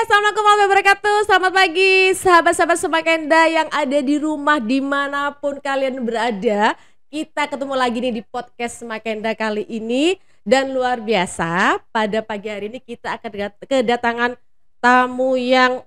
Assalamualaikum warahmatullahi wabarakatuh. Selamat pagi sahabat-sahabat Semakenda yang ada di rumah dimanapun kalian berada. Kita ketemu lagi nih di podcast Semakenda kali ini. Dan luar biasa, pada pagi hari ini kita akan kedatangan tamu yang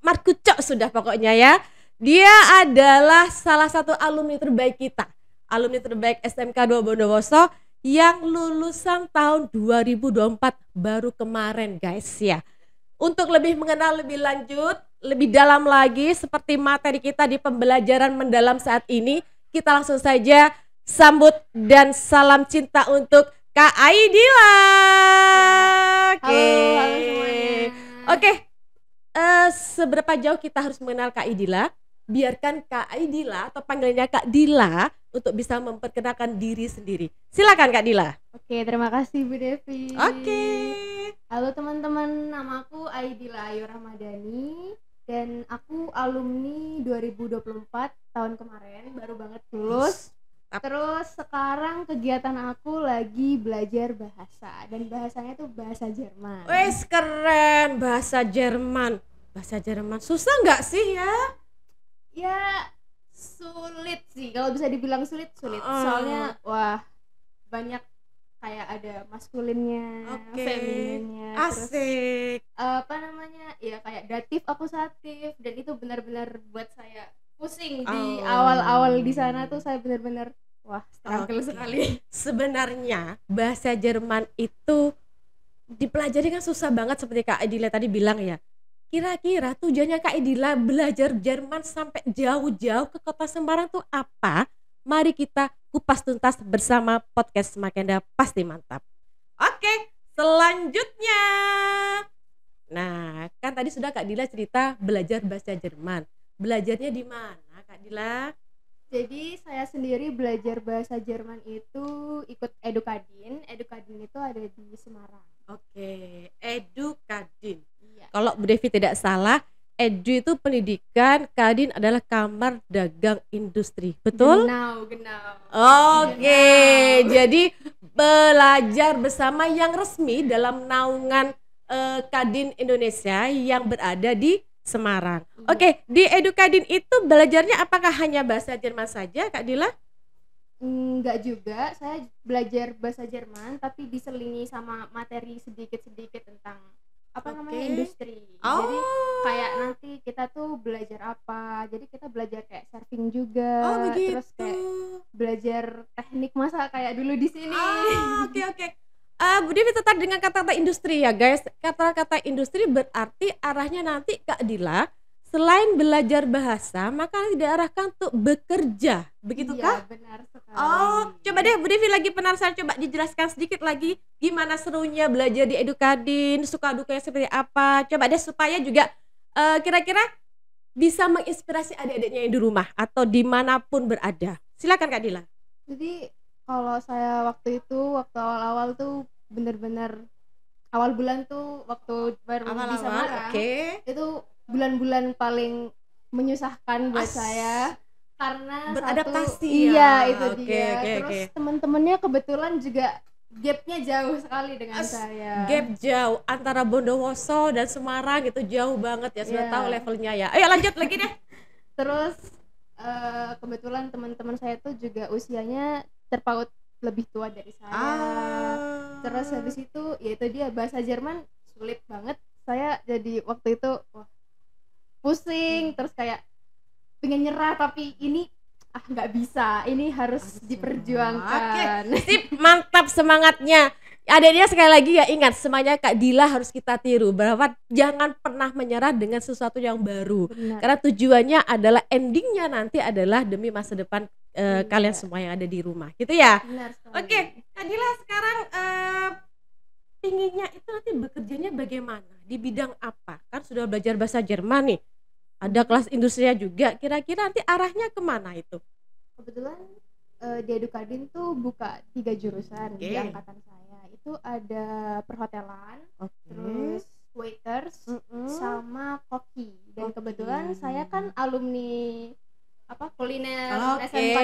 markucok sudah pokoknya ya. Dia adalah salah satu alumni terbaik kita, alumni terbaik SMK 2 Bondowoso yang lulusan tahun 2024 baru kemarin guys ya. Untuk lebih mengenal lebih lanjut, lebih dalam lagi seperti materi kita di pembelajaran mendalam saat ini, kita langsung saja sambut dan salam cinta untuk Kak Aidila. Halo semuanya. Oke. Seberapa jauh kita harus mengenal Kak Aidila? Biarkan Kak Aidila atau panggilannya Kak Dila untuk bisa memperkenalkan diri sendiri. Silakan Kak Dila. Oke, terima kasih Bu Devi. Oke. Halo teman-teman, namaku Aidila Ayu Ramadhani dan aku alumni 2024 tahun kemarin, baru banget lulus. Terus sekarang kegiatan aku lagi belajar bahasa dan bahasanya tuh bahasa Jerman. Wes keren, bahasa Jerman. Bahasa Jerman susah nggak sih ya? Ya sulit sih, kalau bisa dibilang sulit. Soalnya wah banyak kayak ada maskulinnya, femininnya, asik. Terus ya kayak datif, akusatif, dan itu benar-benar buat saya pusing di awal-awal di sana tuh. Saya benar-benar wah struggle sekali. Sebenarnya bahasa Jerman itu dipelajari kan susah banget seperti Kak Aidila tadi bilang ya. Kira-kira tujuannya Kak Aidila belajar Jerman sampai jauh-jauh ke kota Semarang tuh apa? Mari kita kupas tuntas bersama podcast Semakenda pasti mantap. Oke, selanjutnya. Nah, kan tadi sudah Kak Dila cerita belajar bahasa Jerman. Belajarnya di mana Kak Dila? Jadi saya sendiri belajar bahasa Jerman itu ikut Edukadin. Edukadin itu ada di Semarang. Oke, Edukadin. Iya. Kalau Bu Devi tidak salah, Edu itu pendidikan, Kadin adalah Kamar Dagang Industri, betul? Genau. Oke, jadi belajar bersama yang resmi dalam naungan Kadin Indonesia yang berada di Semarang. Iya. Oke, di Edukadin itu belajarnya apakah hanya bahasa Jerman saja, Kak Dila? Enggak juga, saya belajar bahasa Jerman tapi diselingi sama materi sedikit-sedikit tentang industri. Jadi kayak nanti kita tuh belajar apa, jadi kita belajar kayak surfing juga, terus kayak belajar teknik masak kayak dulu di sini. Oke. Bu Devi tertarik dengan kata-kata industri ya guys. Kata-kata industri berarti arahnya nanti Kak Dila selain belajar bahasa maka diarahkan untuk bekerja, begitu kah? Iya, benar sekali. Coba deh Bu Devi lagi penasaran, coba dijelaskan sedikit lagi gimana serunya belajar di Edukadin, suka dukanya seperti apa. Coba deh supaya juga kira-kira bisa menginspirasi adik-adiknya yang di rumah atau dimanapun berada. Silakan Kak Dila. Jadi kalau saya waktu awal-awal tuh bener-bener awal bulan tuh waktu baru di Semarang, itu bulan-bulan paling menyusahkan buat saya karena beradaptasi. Terus teman-temannya kebetulan juga gapnya jauh sekali dengan saya. Gap jauh antara Bondowoso dan Semarang itu jauh banget ya, sudah tahu levelnya ya. Ayo lanjut lagi deh. Terus kebetulan teman-teman saya tuh juga usianya terpaut lebih tua dari saya. Terus habis itu yaitu dia bahasa Jerman sulit banget. Saya jadi waktu itu pusing, terus kayak pengen nyerah tapi ini nggak bisa, ini harus diperjuangkan. Sip, mantap semangatnya. Adiknya sekali lagi ya, ingat semuanya Kak Dila harus kita tiru bahwa jangan pernah menyerah dengan sesuatu yang baru. Benar. Karena tujuannya adalah endingnya nanti adalah demi masa depan kalian semua yang ada di rumah, gitu ya. Oke, Kak Dila sekarang pinginnya itu nanti bekerjanya bagaimana? Di bidang apa? Kan sudah belajar bahasa Jerman nih. Ada kelas industrinya juga. Kira-kira nanti arahnya kemana itu? Kebetulan di Edukadin tuh buka 3 jurusan di angkatan saya. Itu ada perhotelan, terus waiters, sama koki. Dan kebetulan saya kan alumni kuliner SMK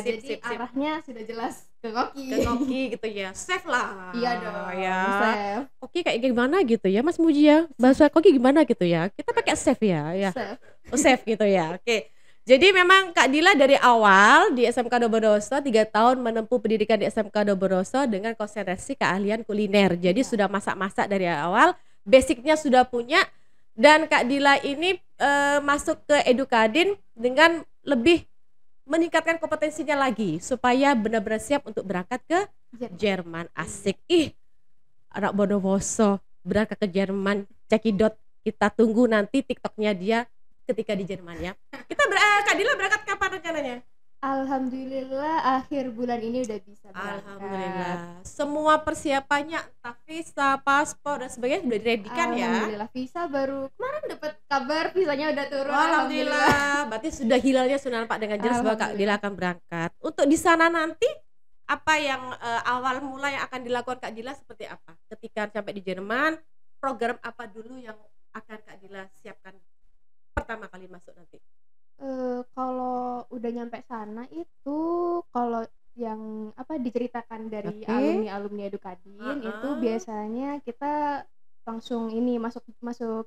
2. Jadi arahnya sudah jelas ke Koki. Ke Koki gitu ya. Safe lah. Iya dong. Ya. Safe. Koki kayak gimana gitu ya Mas Muji ya. Bahasa Koki gimana gitu ya. Kita pakai safe ya. Safe. Oh, safe gitu ya. Oke. Jadi memang Kak Dila dari awal di SMK Dobrodoso 3 tahun menempuh pendidikan di SMK Dobrodoso dengan konsentrasi keahlian kuliner. Jadi sudah masak-masak dari awal, basicnya sudah punya, dan Kak Dila ini masuk ke Edukadin dengan lebih meningkatkan kompetensinya lagi supaya benar-benar siap untuk berangkat ke Jerman. Asik. Ih, anak Bondowoso berangkat ke Jerman, cekidot. Kita tunggu nanti TikToknya dia ketika di Jerman ya. Kak Dila berangkat kapan rencananya? Alhamdulillah akhir bulan ini udah bisa berangkat. Alhamdulillah. Semua persiapannya entah visa, paspor dan sebagainya sudah diredikan ya. Alhamdulillah, visa baru kemarin dapat kabar visanya udah turun. Alhamdulillah. Berarti sudah hilalnya sudah nampak dengan jelas bahwa Kak Dila akan berangkat. Untuk di sana nanti apa yang awal mula yang akan dilakukan Kak Dila seperti apa? Ketika sampai di Jerman, program apa dulu yang akan Kak Dila siapkan pertama kali masuk nanti? Kalau udah nyampe sana itu, kalau yang diceritakan dari alumni Edukadin itu biasanya kita langsung ini masuk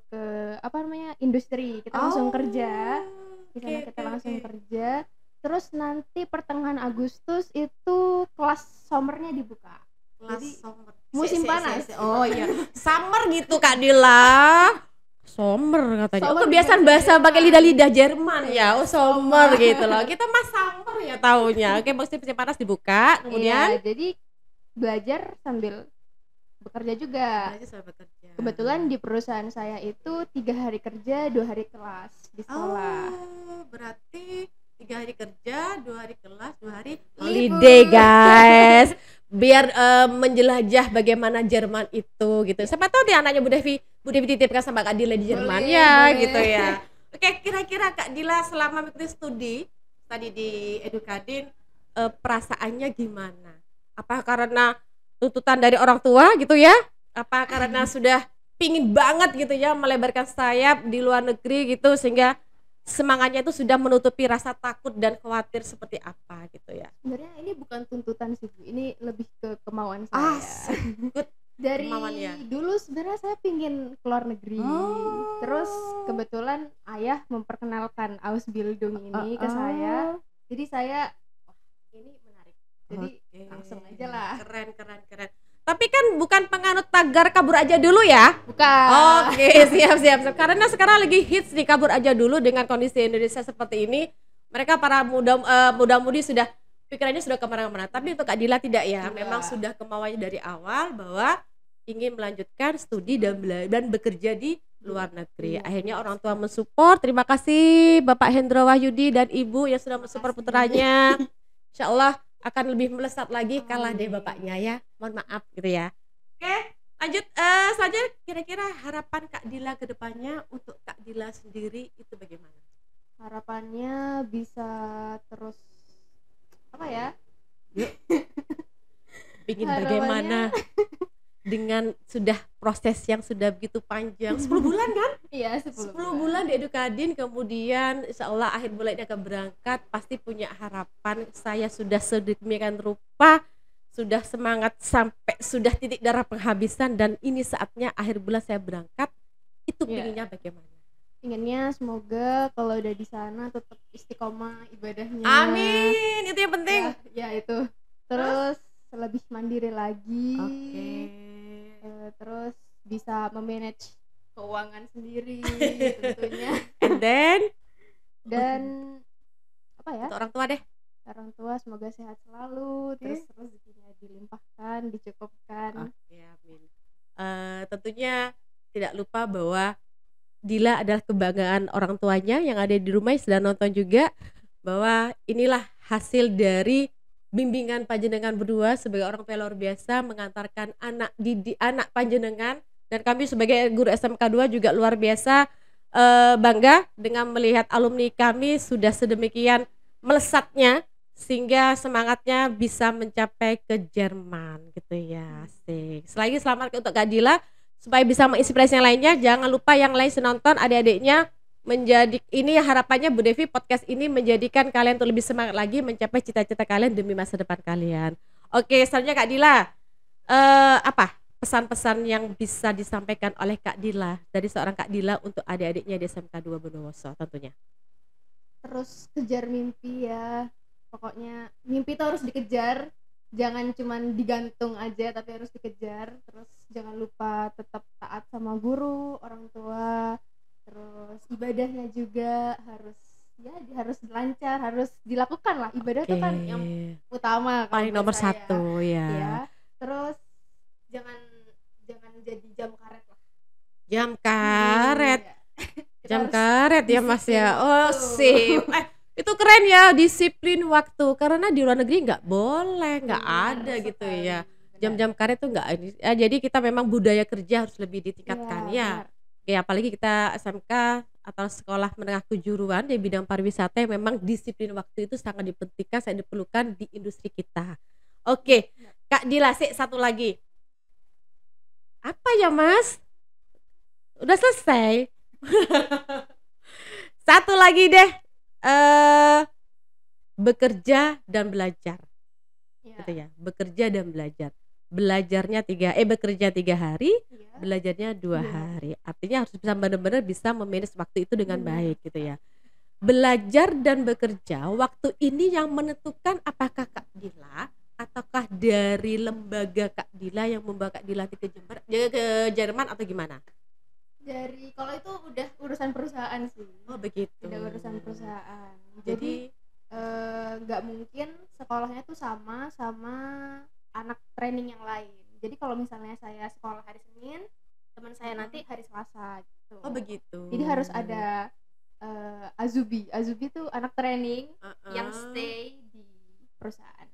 ke industri, kita langsung kerja di sana. Kita langsung kerja, terus nanti pertengahan Agustus itu kelas summernya dibuka. Jadi summer. musim panas. Oh iya, summer gitu Kak Dila. Summer katanya. Oh, kebiasaan bahasa pakai lidah-lidah Jerman ya. Oh, summer gitu loh. Kita mah summer ya taunya. Oke, musim panas dibuka, kemudian jadi belajar sambil bekerja juga. Kebetulan di perusahaan saya itu 3 hari kerja, 2 hari kelas di sekolah. Oh, berarti 3 hari kerja, 2 hari kelas, 2 hari holiday guys. Biar menjelajah bagaimana Jerman itu gitu. Siapa tahu dia anaknya Bu Devi titipkan sama Kak Dila di Jerman. Boleh. Gitu ya. Oke, kira-kira Kak Dila selama mengikuti studi tadi di Edukadin, perasaannya gimana? Apa karena tuntutan dari orang tua gitu ya? Apa karena sudah pingin banget gitu ya melebarkan sayap di luar negeri gitu sehingga semangatnya itu sudah menutupi rasa takut dan khawatir seperti apa gitu ya? Sebenarnya ini bukan tuntutan sih Bu, ini lebih ke kemauan saya. Dari dulu sebenarnya saya pingin keluar negeri. Terus kebetulan ayah memperkenalkan Ausbildung ini ke saya. Jadi saya ini menarik. Jadi langsung aja lah. Keren. Tapi kan bukan penganut tagar kabur aja dulu ya? Bukan. Oke, siap. Karena sekarang lagi hits nih kabur aja dulu dengan kondisi Indonesia seperti ini. Mereka para muda-mudi sudah pikirannya sudah kemana-mana. Tapi untuk Kak Dila tidak ya. Memang sudah kemauannya dari awal bahwa ingin melanjutkan studi dan bekerja di luar negeri. Akhirnya orang tua mensupport. Terima kasih Bapak Hendro Wahyudi dan Ibu yang sudah mensupport putranya. Insya Allah akan lebih melesat lagi, kalah deh bapaknya ya, mohon maaf gitu ya. Oke, lanjut saja. Kira-kira harapan Kak Dila ke depannya untuk Kak Dila sendiri itu bagaimana? Harapannya bisa terus Pingin bagaimana dengan sudah proses yang sudah begitu panjang 10 bulan kan? Iya, 10 bulan di Edukadin, kemudian insya Allah akhir bulan ini akan berangkat. Pasti punya harapan, saya sudah sedemikian rupa, sudah semangat sampai sudah titik darah penghabisan, dan ini saatnya akhir bulan saya berangkat. Itu pinginnya bagaimana? Pinginnya semoga kalau udah di sana tetap istiqomah ibadahnya. Amin, itu yang penting. Ya itu. Terus lebih mandiri lagi. Terus bisa memanage keuangan sendiri tentunya. Dan untuk orang tua deh. Orang tua semoga sehat selalu, terus rezekinya dilimpahkan, dicukupkan. Amin. Tentunya tidak lupa bahwa Dila adalah kebanggaan orang tuanya yang ada di rumah yang sedang nonton juga, bahwa inilah hasil dari bimbingan panjenengan berdua sebagai orang tua luar biasa mengantarkan anak panjenengan, dan kami sebagai guru SMK 2 juga luar biasa bangga dengan melihat alumni kami sudah sedemikian melesatnya sehingga semangatnya bisa mencapai ke Jerman gitu ya. Asik. Selagi selamat untuk Kak Dila supaya bisa menginspirasi yang lainnya. Jangan lupa yang lain senonton adik-adiknya menjadi ini harapannya Bu Devi podcast ini menjadikan kalian untuk lebih semangat lagi mencapai cita-cita kalian demi masa depan kalian. Oke, selanjutnya Kak Dila. Apa pesan-pesan yang bisa disampaikan oleh Kak Dila dari seorang Kak Dila untuk adik-adiknya di SMK 2 Bondowoso tentunya? Terus kejar mimpi ya, pokoknya mimpi itu harus dikejar, jangan cuman digantung aja tapi harus dikejar. Terus jangan lupa tetap taat sama guru, orang tua. Terus ibadahnya juga harus lancar, harus dilakukan lah. Ibadah itu kan yang utama kalau Paling buat nomor saya. satu ya. Ya, terus jangan jadi jam karet lah. Jam karet. Iya. Kita Jam harus karet ya Mas disiplin ya. Oh waktu. sip. Itu keren ya, disiplin waktu. Karena di luar negeri nggak boleh, nggak Benar ada gitu sekali, ya. benar. Jam-jam karet tuh nggak ada. Ya, jadi kita memang budaya kerja harus lebih ditingkatkan ya. Benar. Ya apalagi kita SMK atau sekolah menengah kejuruan di bidang pariwisata yang memang disiplin waktu itu sangat dipentingkan, sangat diperlukan di industri kita. Oke, Kak Dila, satu lagi. Apa ya Mas? Udah selesai. Satu lagi deh. Bekerja dan belajar. Ya. Gitu ya. Bekerja dan belajar. Bekerja 3 hari, Ya. belajarnya 2 Iya. hari. Artinya harus bisa benar-benar bisa memanage waktu itu dengan Benar. baik gitu ya. Belajar dan bekerja, waktu ini yang menentukan apakah Kak Dila ataukah dari lembaga Kak Dila yang membawa Kak Dila ke Jerman atau gimana? Dari kalau itu udah urusan perusahaan sih. Oh begitu. Udah urusan perusahaan. Jadi nggak mungkin sekolahnya tuh sama anak training yang lain. Jadi kalau misalnya saya sekolah hari Senin, teman saya nanti hari Selasa gitu. oh begitu. Jadi harus ada Azubi tuh anak training yang stay di perusahaan.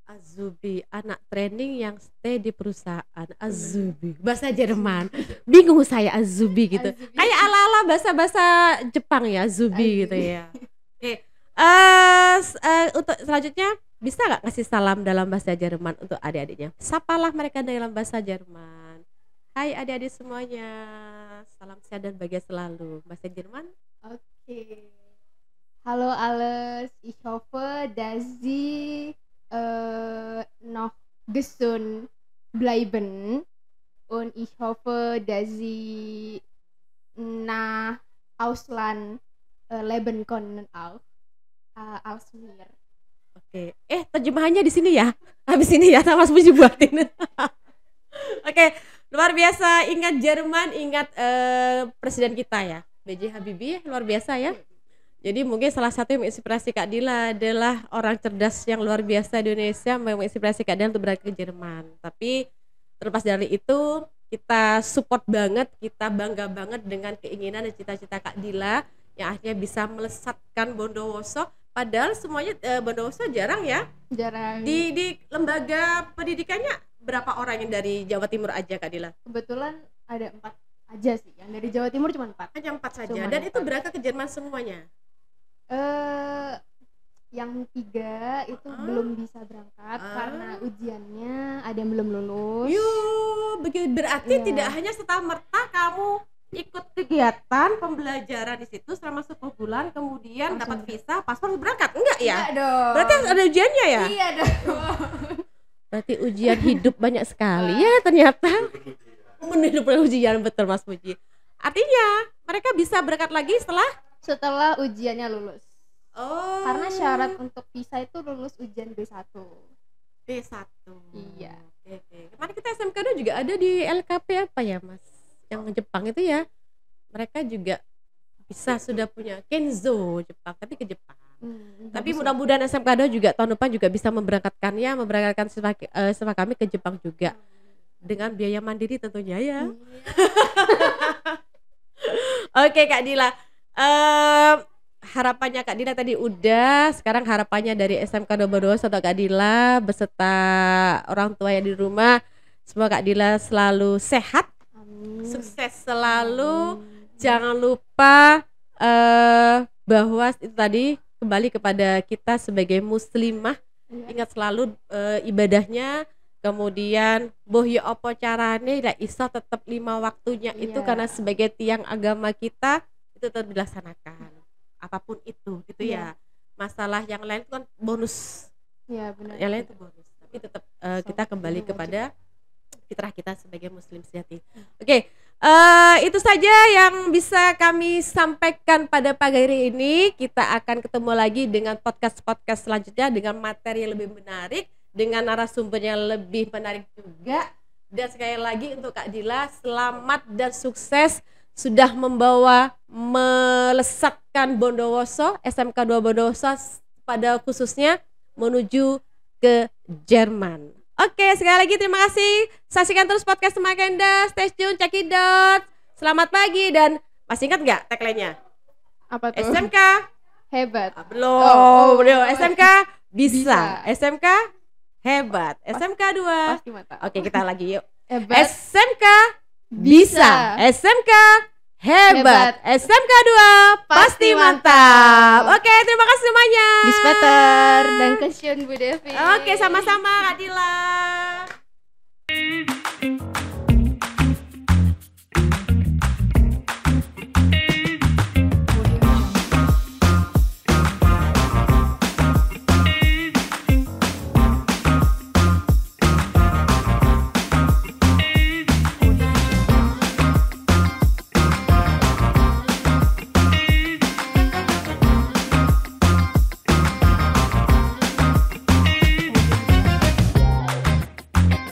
Azubi, anak training yang stay di perusahaan. Azubi, bahasa Jerman. Bingung saya Azubi gitu. Azubi. Kayak ala-ala bahasa-bahasa Jepang ya, Azubi gitu Azubi. ya. Oke. Untuk selanjutnya bisa nggak ngasih salam dalam bahasa Jerman untuk adik-adiknya? Sapalah mereka dalam bahasa Jerman. Hai adik-adik semuanya, salam sehat dan bahagia selalu. Bahasa Jerman? Okay. Hallo alles, ich hoffe, dass Sie noch gesund bleiben und ich hoffe, dass Sie nach Ausland leben können auch als wir. Oke. Terjemahannya di sini ya. Habis ini ya, sama Mas Puji buatin. Oke, luar biasa. Ingat Jerman, ingat presiden kita ya, B.J. Habibie, luar biasa ya. Jadi mungkin salah satu yang menginspirasi Kak Dila adalah orang cerdas yang luar biasa di Indonesia yang menginspirasi Kak Dila untuk berangkat ke Jerman. Tapi terlepas dari itu, kita support banget, kita bangga banget dengan keinginan dan cita-cita Kak Dila yang akhirnya bisa melesatkan Bondowoso. Padahal semuanya Bondowoso jarang ya. Jarang. Di lembaga pendidikannya berapa orang yang dari Jawa Timur aja Kak Dila? Kebetulan ada 4 aja sih. Yang dari Jawa Timur cuma 4. Hanya 4 saja. Cuma Dan 4. itu berangkat ke Jerman semuanya. Yang 3 itu belum bisa berangkat karena ujiannya ada yang belum lulus. Berarti Iya. tidak hanya serta-merta kamu ikut kegiatan pembelajaran di situ selama 10 bulan kemudian dapat visa, paspor berangkat. Enggak ya? Enggak dong. Berarti harus ada ujiannya ya? Iya dong. Berarti ujian hidup banyak sekali ya ternyata. Menghidupkan ujian, betul Mas Puji. Artinya mereka bisa berangkat lagi setelah ujiannya lulus. Oh. Karena syarat untuk visa itu lulus ujian B1. B1. Iya. Oke. Kemarin kita SMK 2 juga ada di LKP apa ya Mas? Yang Jepang itu ya. Mereka juga bisa sudah punya Kenzo Jepang, tapi ke Jepang. Tapi mudah-mudahan SMK 2 juga tahun depan juga bisa memberangkatkan siswa kami ke Jepang juga. Dengan biaya mandiri tentunya ya. Oke Kak Dila, harapannya Kak Dila tadi udah. Sekarang harapannya dari SMK 2 Bondowoso atau Kak Dila beserta orang tua yang di rumah, semoga Kak Dila selalu sehat, sukses selalu. Jangan lupa bahwa itu tadi kembali kepada kita sebagai muslimah, ingat selalu ibadahnya. Kemudian boh ya apa carane lah iso tetap 5 waktunya itu karena sebagai tiang agama kita itu tetap dilaksanakan apapun itu gitu ya. Masalah yang lain itu kan bonus. Iya benar. Yang lain itu bonus. Tapi tapi tetap kita kembali kepada fitrah kita sebagai muslim sejati. Oke, itu saja yang bisa kami sampaikan pada pagi hari ini. Kita akan ketemu lagi dengan podcast selanjutnya dengan materi yang lebih menarik, dengan narasumber yang lebih menarik juga. Dan sekali lagi untuk Kak Dila, selamat dan sukses sudah melesatkan Bondowoso, SMK 2 Bondowoso pada khususnya menuju ke Jerman. Oke, sekali lagi terima kasih. Saksikan terus podcast Semakenda, stay tune, cekidot. Selamat pagi dan masih ingat nggak tagline-nya? Apa tuh? SMK hebat. Belum. SMK bisa. SMK hebat. SMK 2 Pasti mata. Oke, kita lagi yuk. Hebat. SMK bisa. SMK hebat. SMK 2 pasti mantap. Oke, terima kasih semuanya. Bis Peter dan Kasian Bu Devi. Oke, sama-sama Kak Dila.